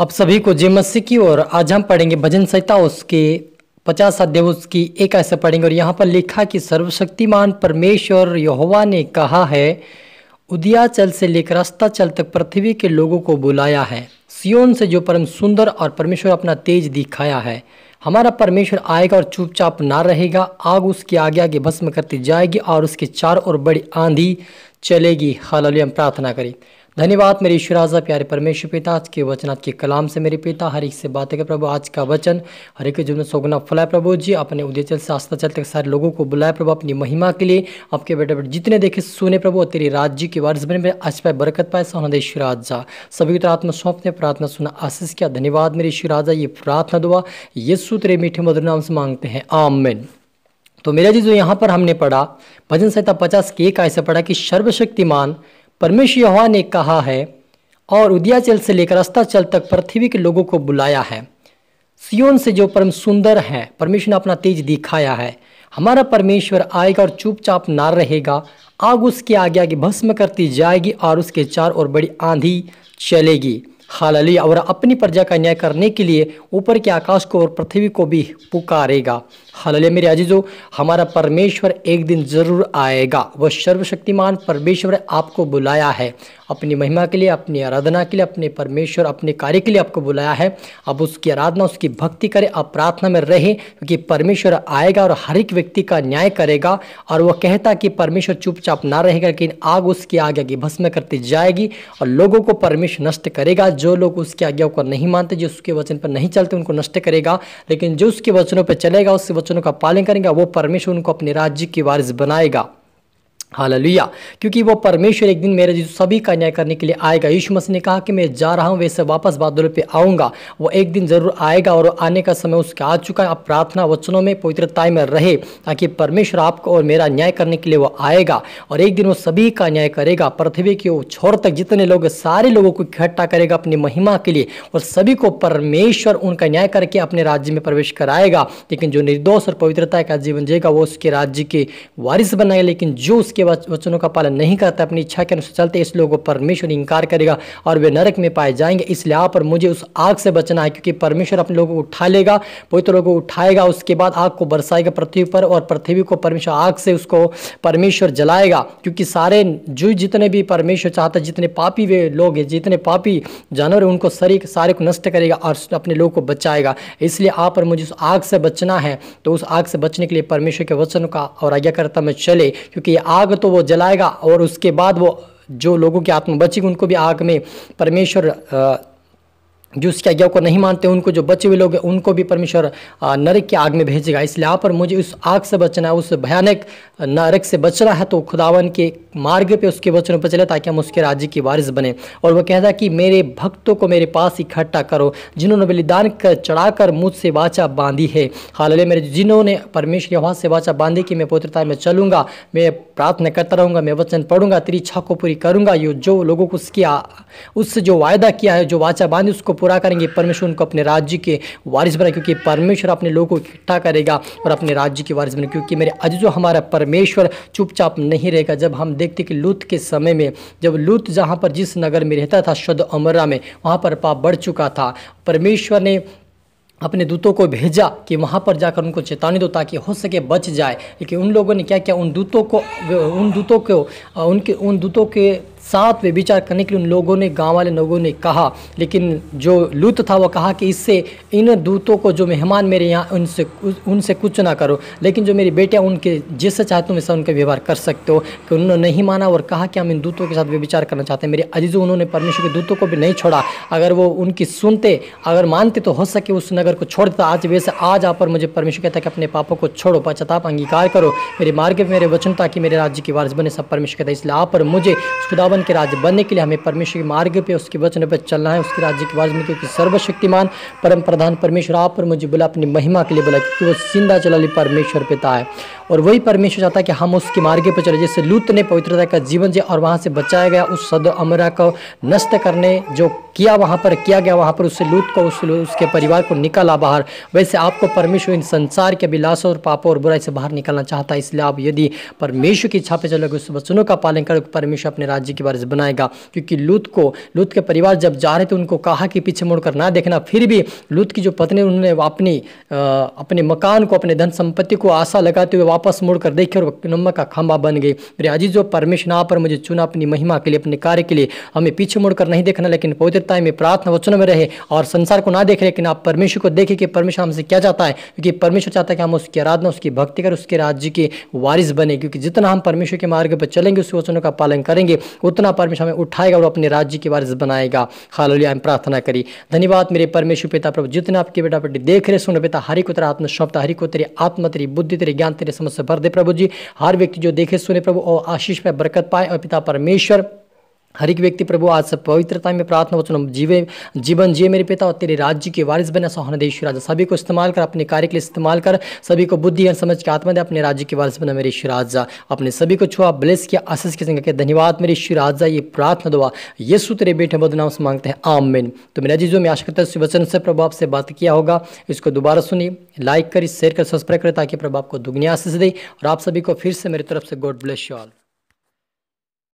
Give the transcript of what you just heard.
आप सभी को जय मसीह की। और आज हम पढ़ेंगे भजन संहिता उसके 50 अध्याय उसकी एक ऐसे पढ़ेंगे। और यहाँ पर लिखा कि सर्वशक्तिमान परमेश्वर यहोवा ने कहा है, उदयाचल से लेकर अस्ताचल तक पृथ्वी के लोगों को बुलाया है। सियोन से जो परम सुंदर और परमेश्वर अपना तेज दिखाया है। हमारा परमेश्वर आएगा और चुपचाप ना रहेगा। आग उसके आगे आगे भस्म करती जाएगी और उसके चारों ओर बड़ी आंधी चलेगी। हालेलुया। हम प्रार्थना करें। धन्यवाद मेरे ईश्वर आजा प्यारे परमेश्वर पिता, आज के वचन आज के कलाम से मेरे पिता हर एक से बातें कर प्रभु। आज का वचन हर एक के जीवन में सौगुना फलाए प्रभु जी। अपने उदयचल से अस्ताचल तक सारे लोगों को बुलाए प्रभु अपनी महिमा के लिए। आपके बेटे बेटे जितने देखे सुने प्रभु और तेरी राज्य के वारिस बने में आज पाए बरकत पाए। सोना ईश्वर आजा सभी को आत्मा सौंपने प्रार्थना सुना आशीष किया। धन्यवाद मेरे ईश्वर आजा। ये प्रार्थना दुआ यीशु तेरे मीठे मधुर नाम से मांगते हैं, आमीन। तो मेरा जी जो यहाँ पर हमने पढ़ा भजन संहिता 50 की एक ऐसे पढ़ा कि सर्वशक्तिमान परमेश्वर यहोवा ने कहा है और उदयाचल से लेकर अस्ताचल तक पृथ्वी के लोगों को बुलाया है। सियोन से जो परम सुंदर है परमेश्वर ने अपना तेज दिखाया है। हमारा परमेश्वर आएगा और चुपचाप ना रहेगा। आग उसके आगे आगे भस्म करती जाएगी और उसके चारों ओर बड़ी आंधी चलेगी। हालेलुया। और अपनी प्रजा का न्याय करने के लिए ऊपर के आकाश को और पृथ्वी को भी पुकारेगा। हालेलुया। मेरे अजीजों, हमारा परमेश्वर एक दिन जरूर आएगा। वह सर्वशक्तिमान परमेश्वर आपको बुलाया है अपनी महिमा के लिए, अपनी आराधना के लिए, अपने परमेश्वर अपने कार्य के लिए आपको बुलाया है। अब उसकी आराधना उसकी भक्ति करें, आप प्रार्थना में रहें, क्योंकि परमेश्वर आएगा और हर एक व्यक्ति का न्याय करेगा। और वह कहता कि परमेश्वर चुपचाप ना रहेगा, लेकिन आग उसके आगे आगे भस्म करती जाएगी और लोगों को परमेश्वर नष्ट करेगा। जो लोग उसकी आज्ञा को नहीं मानते, जो उसके वचन पर नहीं चलते, उनको नष्ट करेगा। लेकिन जो उसके वचनों पर चलेगा, उसके वचनों का पालन करेगा, वो परमेश्वर उनको अपने राज्य की वारिस बनाएगा। हालेलुया। क्योंकि वो परमेश्वर एक दिन मेरे सभी का न्याय करने के लिए आएगा। यीशु मसीह ने कहा कि मैं जा रहा हूँ, वैसे वापस बादलों पे आऊँगा। वो एक दिन जरूर आएगा और आने का समय उसका आ चुका है। आप प्रार्थना वचनों में पवित्रताई में रहे, ताकि परमेश्वर आपको और मेरा न्याय करने के लिए वो आएगा। और एक दिन वो सभी का न्याय करेगा। पृथ्वी के छोर तक जितने लोग, सारे लोगों को इकट्ठा करेगा अपनी महिमा के लिए, और सभी को परमेश्वर उनका न्याय करके अपने राज्य में प्रवेश कराएगा। लेकिन जो निर्दोष और पवित्रता का जीवन जिएगा वो उसके राज्य के वारिस बनाएगा। लेकिन जो उसके वचनों का पालन नहीं करता, अपनी इच्छा के अनुसार चलते, इस लोगों को परमेश्वर इंकार करेगा और वे नरक में पाए जाएंगे। इसलिए आप और मुझे उस आग से बचना है, क्योंकि परमेश्वर अपने लोगों को उठा लेगा, पवित्र लोगों को उठाएगा, उसके बाद आग को बरसाएगा पृथ्वी पर, और पृथ्वी को परमेश्वर आग से उसको परमेश्वर जलाएगा। क्योंकि सारे जो जितने भी परमेश्वर चाहता है, जितने पापी वे लोग हैं, जितने पापी जानवर हैं, उनको सारे को नष्ट करेगा और अपने लोगों को बचाएगा। इसलिए आप और मुझे उस आग से बचना है। तो उस आग से बचने के लिए परमेश्वर के वचन का और आज्ञाकारिता में चले, क्योंकि आग तो वो जलाएगा और उसके बाद वो जो लोगों की आत्मा बचेगी उनको भी आग में परमेश्वर, जो उसकी आज्ञा को नहीं मानते, उनको जो बचे हुए लोग हैं उनको भी परमेश्वर नरक की आग में भेजेगा। इसलिए आप पर मुझे उस आग से बचना है, उस भयानक नरक से बचना है। तो खुदावन के मार्ग पे उसके वचनों पर चले, ताकि हम उसके राज्य की वारिस बने। और वह कहता कि मेरे भक्तों को मेरे पास इकट्ठा करो, जिन्होंने बलिदान कर चढ़ाकर मुझसे वाचा बांधी है। हालेलुया। मेरे जिन्होंने परमेश्वर यहोवा से वाचा बांधी कि मैं पवित्रता में चलूंगा, मैं प्रार्थना करता रहूंगा, मैं वचन पढ़ूंगा, तेरी इच्छा को पूरी करूंगा। ये जो लोगों को उससे जो वायदा किया है, जो वाचा बांधी, उसको पूरा करेंगे। परमेश्वर उनको अपने राज्य के वारिस बनाए, क्योंकि परमेश्वर अपने लोगों को इकट्ठा करेगा और अपने राज्य के वारिस बने। क्योंकि मेरे अजीजों, हमारा परमेश्वर चुपचाप नहीं रहेगा। जब हम देखते कि लूत के समय में, जब लूत जहाँ पर जिस नगर में रहता था सदोम अमोरा में, वहाँ पर पाप बढ़ चुका था। परमेश्वर ने अपने दूतों को भेजा कि वहाँ पर जाकर उनको चेतावनी दो, ताकि हो सके बच जाए। लेकिन उन लोगों ने क्या किया, उन दूतों के साथ वे विचार करने के लिए उन लोगों ने, गांव वाले लोगों ने कहा। लेकिन जो लूत था वो कहा कि इससे इन दूतों को, जो मेहमान मेरे यहाँ, उनसे कुछ ना करो, लेकिन जो मेरी बेटियाँ उनके जैसे चाहे तुम ऐसा उनके व्यवहार कर सकते हो। कि उन्होंने नहीं माना और कहा कि हम इन दूतों के साथ वे विचार करना चाहते हैं। मेरे अजीजों, उन्होंने परमेश्वर के दूतों को भी नहीं छोड़ा। अगर वो उनकी सुनते, अगर मानते, तो हो सके उस नगर को छोड़ देता। आज वैसे आज आप पर मुझे परमेश्वर कहता है कि अपने पापों को छोड़ो, पश्चाताप अंगीकार करो, मेरे मार्ग में मेरे वचन, ताकि मेरे राज्य की वारिस बने। सब परमेश्वर कहता है। इसलिए आप पर मुझे खुदावन के राज्य बनने के लिए हमें परमेश्वर के मार्ग पे, उसके वचन पे चलना है, उसके राज्य की वारिस में। क्योंकि सर्वशक्तिमान परम प्रधान परमेश्वर आप पर मुझे बुला, अपनी महिमा के लिए बुला, क्योंकि वो जिंदा चलाली परमेश्वर पिता है। और वही परमेश्वर चाहता है कि हम उसके मार्ग पे चले। जैसे लूत ने पवित्रता का जीवन जिया और वहाँ से बचाया गया, उस सदोम अमोरा को नष्ट करने जो किया वहाँ पर किया गया, वहाँ पर उससे लूत को, उसके परिवार को निकाला बाहर। वैसे आपको परमेश्वर इन संसार के अभिलाषों और पापों और बुराई से बाहर निकालना चाहता है। इसलिए आप यदि परमेश्वर की इच्छा पे चलोगे, उस वचनों का पालन करोगे, परमेश्वर अपने राज्य की वारिस बनाएगा। क्योंकि लूत के परिवार जब जा रहे थे उनको कहा कि पीछे मुड़कर ना देखना, फिर भी लूत की जो पत्नी उन्होंने अपने मकान को, अपने धन संपत्ति को आशा लगाते हुए वापस मुड़कर देखे और नमक का खंभा बन गई। मेरे अजीज, जो परमेश्वर यहाँ पर मुझे चुना अपनी महिमा के लिए, अपने कार्य के लिए, हमें पीछे मुड़कर नहीं देखना, लेकिन पवित्रता में, प्रार्थना वचनों में रहे और संसार को ना देखे, लेकिन आप परमेश्वर को देखें कि परमेश्वर हमसे क्या चाहता है। क्योंकि परमेश्वर चाहता है कि हम उसकी आराधना, उसकी भक्ति कर, उसके राज्य के वारिस बने। क्योंकि जितना हम परमेश्वर के मार्ग पर चलेंगे, उसके वचनों का पालन करेंगे, उतना परमेश्वर हमें उठाएगा और अपने राज्य के वारिस बनाएगा। हालेलुया। हम प्रार्थना करी। धन्यवाद मेरे परमेश्वर पिता प्रभु, जितने आपके बेटा बेटी देख रहे सुन पिता, हरि को तेरा आत्मा सौंपता, हरि को तेरी आत्मा, तेरी बुद्धि, तेरे ज्ञान, तेरे समझ से भर दे प्रभु जी। हर व्यक्ति जो देखे सुने प्रभु और आशीष पे बरकत पाए। और पिता परमेश्वर हर एक व्यक्ति प्रभु आज से पवित्रता में, प्रार्थना वचन जीवन जिए मेरे पिता, और तेरे राज्य के वारिस बने। सोहन देश राजा सभी को इस्तेमाल कर, अपने कार्य के लिए इस्तेमाल कर, सभी को बुद्धि और समझ के आत्मा दे, अपने राज्य के वारिस बना मेरे ईश्वर राजा। अपने सभी को छुआ, ब्लेस किया, आशीष के संग के धन्यवाद मेरे ईश्वर राजा। ये प्रार्थना दुआ यीशु तेरे बेटे मधुर नाम से मांगते हैं, आमीन। तो मेरे अजीजों, मैं आशा करता हूं वचन से प्रभु आपसे बात किया होगा। इसको दोबारा सुनिए, लाइक करिए, शेयर कर, सब्सक्राइब करें, ताकि प्रभु आपको दुगनी आशीष दे। और आप सभी को फिर से मेरी तरफ से गॉड ब्लेस यू ऑल।